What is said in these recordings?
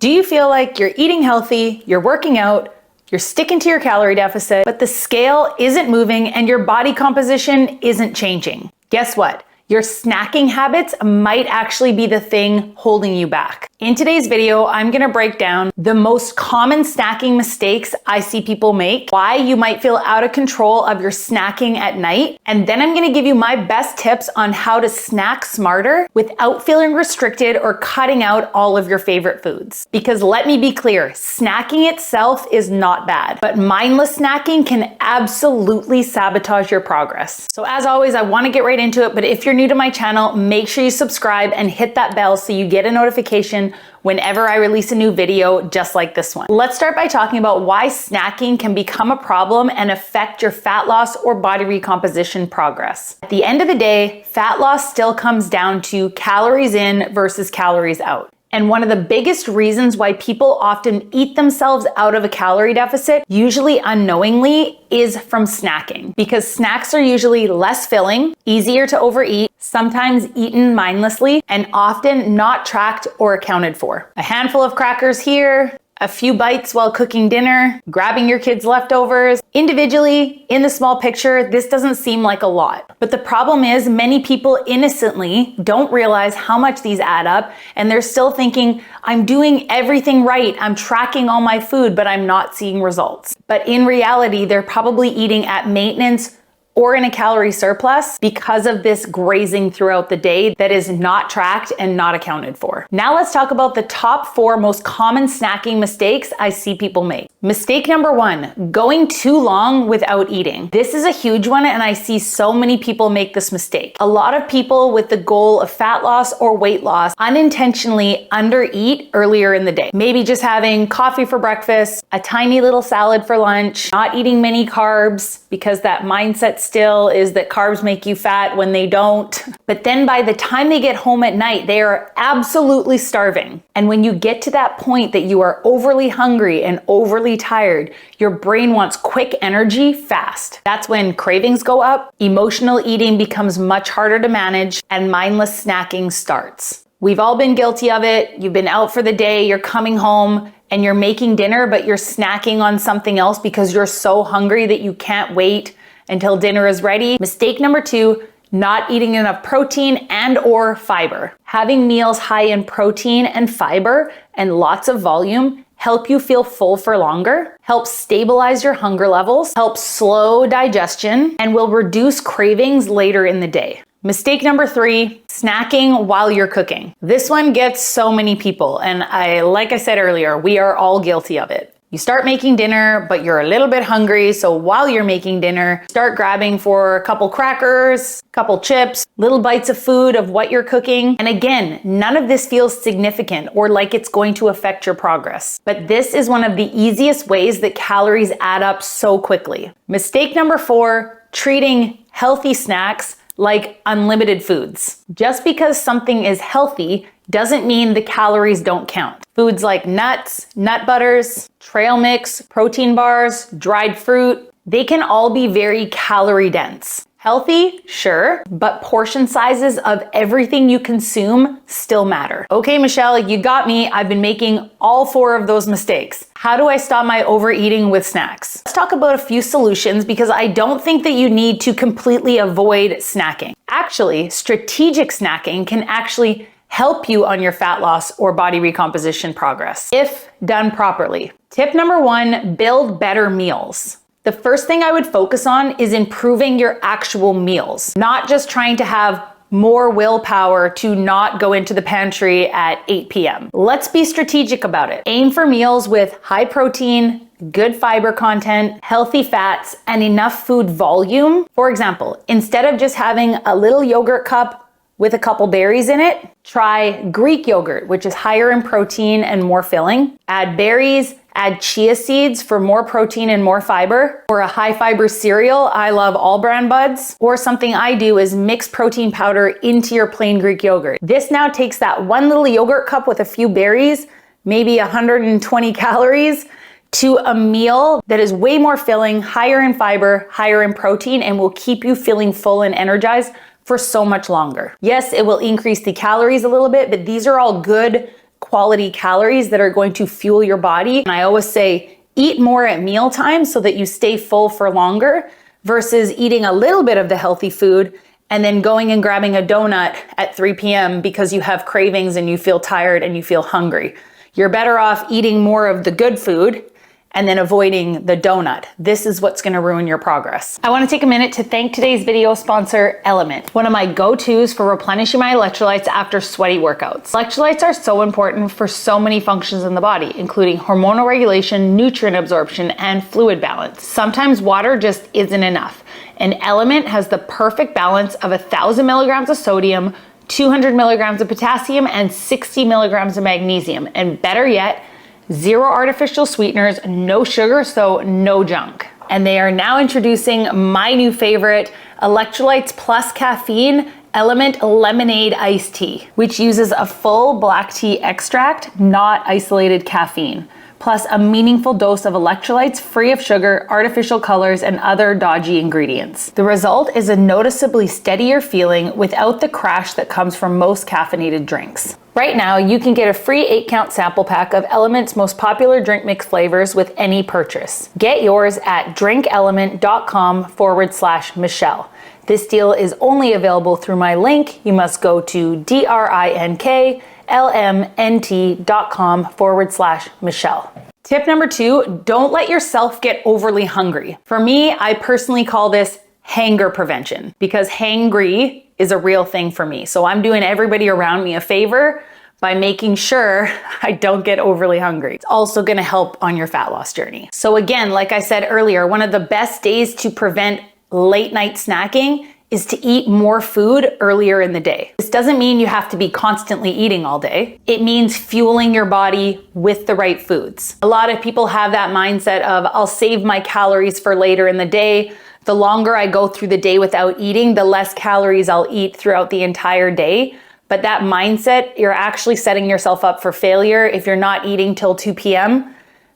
Do you feel like you're eating healthy, you're working out, you're sticking to your calorie deficit, but the scale isn't moving and your body composition isn't changing? Guess what? Your snacking habits might actually be the thing holding you back. In today's video, I'm gonna break down the most common snacking mistakes I see people make, why you might feel out of control of your snacking at night, and then I'm gonna give you my best tips on how to snack smarter without feeling restricted or cutting out all of your favorite foods. Because let me be clear, snacking itself is not bad, but mindless snacking can absolutely sabotage your progress. So as always, I wanna get right into it, but if you're new to my channel, make sure you subscribe and hit that bell so you get a notification whenever I release a new video just like this one. Let's start by talking about why snacking can become a problem and affect your fat loss or body recomposition progress. At the end of the day, fat loss still comes down to calories in versus calories out. And one of the biggest reasons why people often eat themselves out of a calorie deficit, usually unknowingly, is from snacking. Because snacks are usually less filling, easier to overeat, sometimes eaten mindlessly, and often not tracked or accounted for. A handful of crackers here, a few bites while cooking dinner, grabbing your kids' leftovers. Individually, in the small picture, this doesn't seem like a lot. But the problem is many people innocently don't realize how much these add up, and they're still thinking, I'm doing everything right, I'm tracking all my food, but I'm not seeing results. But in reality, they're probably eating at maintenance or in a calorie surplus because of this grazing throughout the day that is not tracked and not accounted for. Now let's talk about the top 4 most common snacking mistakes I see people make. Mistake number 1, going too long without eating. This is a huge one and I see so many people make this mistake. A lot of people with the goal of fat loss or weight loss unintentionally undereat earlier in the day. Maybe just having coffee for breakfast, a tiny little salad for lunch, not eating many carbs because that mindset still is that carbs make you fat when they don't. But then by the time they get home at night, they are absolutely starving. And when you get to that point that you are overly hungry and overly tired, your brain wants quick energy fast. That's when cravings go up, emotional eating becomes much harder to manage, and mindless snacking starts. We've all been guilty of it. You've been out for the day, you're coming home, and you're making dinner, but you're snacking on something else because you're so hungry that you can't wait until dinner is ready. Mistake number 2, not eating enough protein and or fiber. Having meals high in protein and fiber and lots of volume help you feel full for longer, help stabilize your hunger levels, help slow digestion, and will reduce cravings later in the day. Mistake number 3, snacking while you're cooking. This one gets so many people, and like I said earlier, we are all guilty of it. You start making dinner, but you're a little bit hungry, so while you're making dinner, start grabbing for a couple crackers, a couple chips, little bites of food of what you're cooking. And again, none of this feels significant or like it's going to affect your progress. But this is one of the easiest ways that calories add up so quickly. Mistake number 4, treating healthy snacks like unlimited foods. Just because something is healthy doesn't mean the calories don't count. Foods like nuts, nut butters, trail mix, protein bars, dried fruit, they can all be very calorie dense. Healthy, sure, but portion sizes of everything you consume still matter. Okay, Michelle, you got me. I've been making all 4 of those mistakes. How do I stop my overeating with snacks? Let's talk about a few solutions because I don't think that you need to completely avoid snacking. Actually, strategic snacking can actually help you on your fat loss or body recomposition progress if done properly. Tip number 1, build better meals. The first thing I would focus on is improving your actual meals, not just trying to have more willpower to not go into the pantry at 8 p.m. Let's be strategic about it. Aim for meals with high protein, good fiber content, healthy fats, and enough food volume. For example, instead of just having a little yogurt cup with a couple berries in it, try Greek yogurt, which is higher in protein and more filling. Add berries, add chia seeds for more protein and more fiber, or a high fiber cereal. I love All Bran Buds. Or something I do is mix protein powder into your plain Greek yogurt. This now takes that one little yogurt cup with a few berries, maybe 120 calories, to a meal that is way more filling, higher in fiber, higher in protein, and will keep you feeling full and energized for so much longer. Yes, it will increase the calories a little bit, but these are all good quality calories that are going to fuel your body. And I always say, eat more at mealtime so that you stay full for longer versus eating a little bit of the healthy food and then going and grabbing a donut at 3 p.m. because you have cravings and you feel tired and you feel hungry. You're better off eating more of the good food and then avoiding the donut. This is what's gonna ruin your progress. I wanna take a minute to thank today's video sponsor, Element, one of my go-tos for replenishing my electrolytes after sweaty workouts. Electrolytes are so important for so many functions in the body, including hormonal regulation, nutrient absorption, and fluid balance. Sometimes water just isn't enough, and Element has the perfect balance of 1,000 milligrams of sodium, 200 milligrams of potassium, and 60 milligrams of magnesium, and better yet, 0 artificial sweeteners, no sugar, so no junk. And they are now introducing my new favorite, electrolytes plus caffeine, Element Lemonade Iced Tea, which uses a full black tea extract, not isolated caffeine, plus a meaningful dose of electrolytes free of sugar, artificial colors, and other dodgy ingredients. The result is a noticeably steadier feeling without the crash that comes from most caffeinated drinks. Right now, you can get a free 8-count sample pack of Element's most popular drink mix flavors with any purchase. Get yours at drinkelement.com/Michelle. This deal is only available through my link. You must go to drinklmnt.com/Michelle. Tip number 2, don't let yourself get overly hungry. For me, I personally call this hanger prevention because hangry is a real thing for me. So I'm doing everybody around me a favor by making sure I don't get overly hungry. It's also gonna help on your fat loss journey. So again, like I said earlier, one of the best days to prevent late night snacking is to eat more food earlier in the day. This doesn't mean you have to be constantly eating all day. It means fueling your body with the right foods. A lot of people have that mindset of, I'll save my calories for later in the day. The longer I go through the day without eating, the less calories I'll eat throughout the entire day. But that mindset, you're actually setting yourself up for failure if you're not eating till 2 p.m.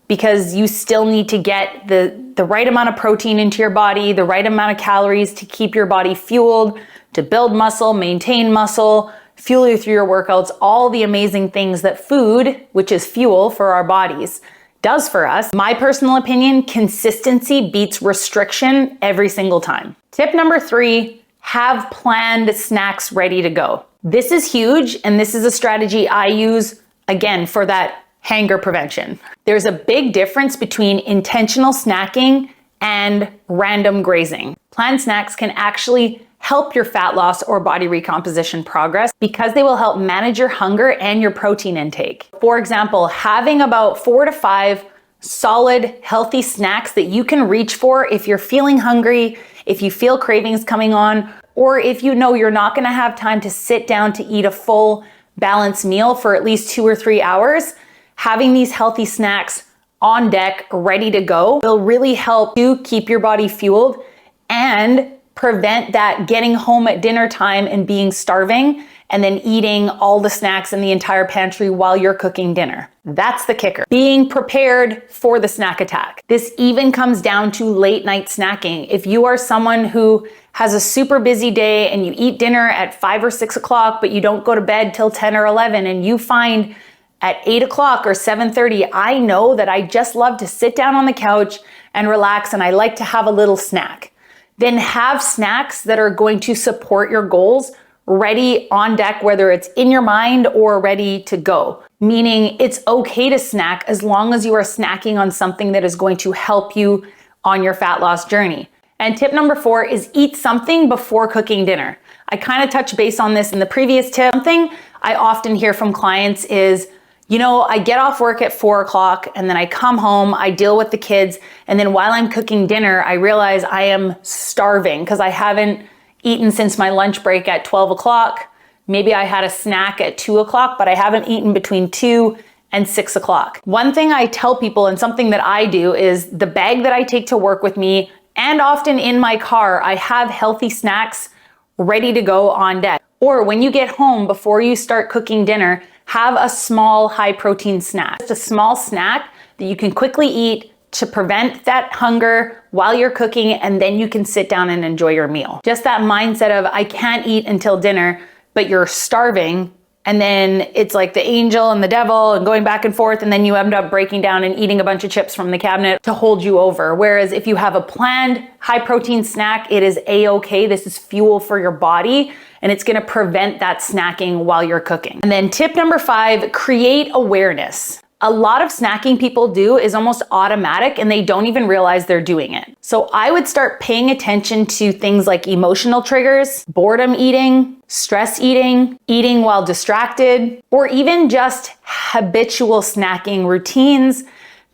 because you still need to get the right amount of protein into your body, the right amount of calories to keep your body fueled, to build muscle, maintain muscle, fuel you through your workouts, all the amazing things that food, which is fuel for our bodies, does for us. My personal opinion, consistency beats restriction every single time. Tip number 3, have planned snacks ready to go. This is huge, and this is a strategy I use, again, for that hanger prevention. There's a big difference between intentional snacking and random grazing. Planned snacks can actually help your fat loss or body recomposition progress because they will help manage your hunger and your protein intake. For example, having about 4 to 5 solid, healthy snacks that you can reach for if you're feeling hungry, if you feel cravings coming on, or if you know you're not gonna have time to sit down to eat a full, balanced meal for at least 2 or 3 hours, having these healthy snacks on deck, ready to go, will really help you keep your body fueled and prevent that getting home at dinner time and being starving and then eating all the snacks in the entire pantry while you're cooking dinner. That's the kicker. Being prepared for the snack attack. This even comes down to late night snacking. If you are someone who has a super busy day and you eat dinner at 5 or 6 o'clock, but you don't go to bed till 10 or 11, and you find at 8 o'clock or 7:30, I know that I just love to sit down on the couch and relax, and I like to have a little snack. Then have snacks that are going to support your goals ready on deck, whether it's in your mind or ready to go. Meaning it's okay to snack as long as you are snacking on something that is going to help you on your fat loss journey. And tip number 4 is eat something before cooking dinner. I kind of touched base on this in the previous tip. Something I often hear from clients is, you know, I get off work at 4 o'clock and then I come home, I deal with the kids, and then while I'm cooking dinner, I realize I am starving because I haven't eaten since my lunch break at 12 o'clock. Maybe I had a snack at 2 o'clock, but I haven't eaten between 2 and 6 o'clock. One thing I tell people, and something that I do, is the bag that I take to work with me, and often in my car, I have healthy snacks ready to go on deck. Or when you get home, before you start cooking dinner, have a small high protein snack. Just a small snack that you can quickly eat to prevent that hunger while you're cooking, and then you can sit down and enjoy your meal. Just that mindset of, I can't eat until dinner, but you're starving, and then it's like the angel and the devil and going back and forth, and then you end up breaking down and eating a bunch of chips from the cabinet to hold you over. Whereas if you have a planned high protein snack, it is a-okay. This is fuel for your body, and it's gonna prevent that snacking while you're cooking. And then tip number 5, create awareness. A lot of snacking people do is almost automatic and they don't even realize they're doing it. So I would start paying attention to things like emotional triggers, boredom eating, stress eating, eating while distracted, or even just habitual snacking routines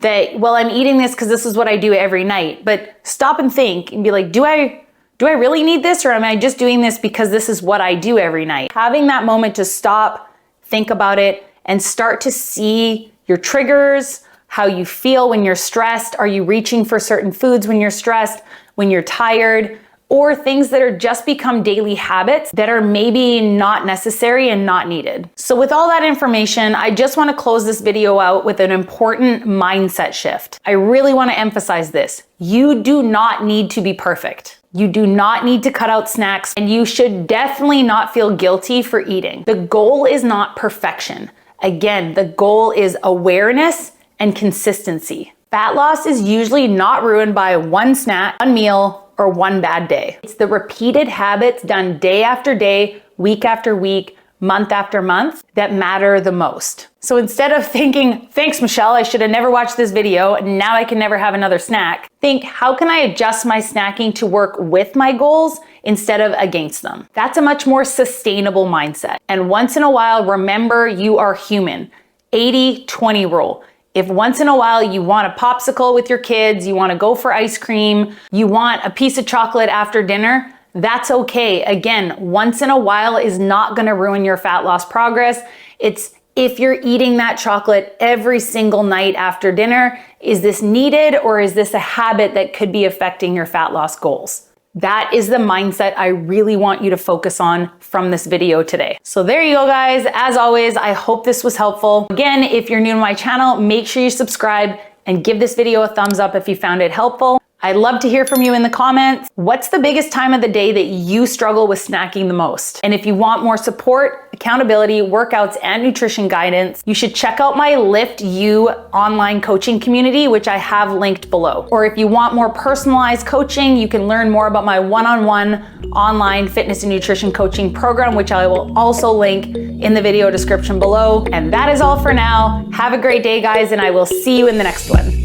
that, well, I'm eating this because this is what I do every night. But stop and think and be like, do I really need this, or am I just doing this because this is what I do every night? Having that moment to stop, think about it, and start to see your triggers, how you feel when you're stressed. Are you reaching for certain foods when you're stressed, when you're tired, or things that are just become daily habits that are maybe not necessary and not needed? So with all that information, I just want to close this video out with an important mindset shift. I really want to emphasize this. You do not need to be perfect. You do not need to cut out snacks, and you should definitely not feel guilty for eating. The goal is not perfection. Again, the goal is awareness and consistency. Fat loss is usually not ruined by one snack, one meal, or one bad day. It's the repeated habits done day after day, week after week, month after month that matter the most. So instead of thinking, thanks Michelle, I should have never watched this video, now I can never have another snack, think, how can I adjust my snacking to work with my goals instead of against them? That's a much more sustainable mindset. And once in a while, remember you are human. 80-20 rule. If once in a while you want a popsicle with your kids, you want to go for ice cream, you want a piece of chocolate after dinner, that's okay. Again, once in a while is not going to ruin your fat loss progress. It's if you're eating that chocolate every single night after dinner, is this needed, or is this a habit that could be affecting your fat loss goals? That is the mindset I really want you to focus on from this video today. So there you go, guys. As always, I hope this was helpful. Again, if you're new to my channel, make sure you subscribe and give this video a thumbs up if you found it helpful. I'd love to hear from you in the comments. What's the biggest time of the day that you struggle with snacking the most? And if you want more support, accountability, workouts, and nutrition guidance, you should check out my LIFT You online coaching community, which I have linked below. Or if you want more personalized coaching, you can learn more about my one-on-one online fitness and nutrition coaching program, which I will also link in the video description below. And that is all for now. Have a great day, guys, and I will see you in the next one.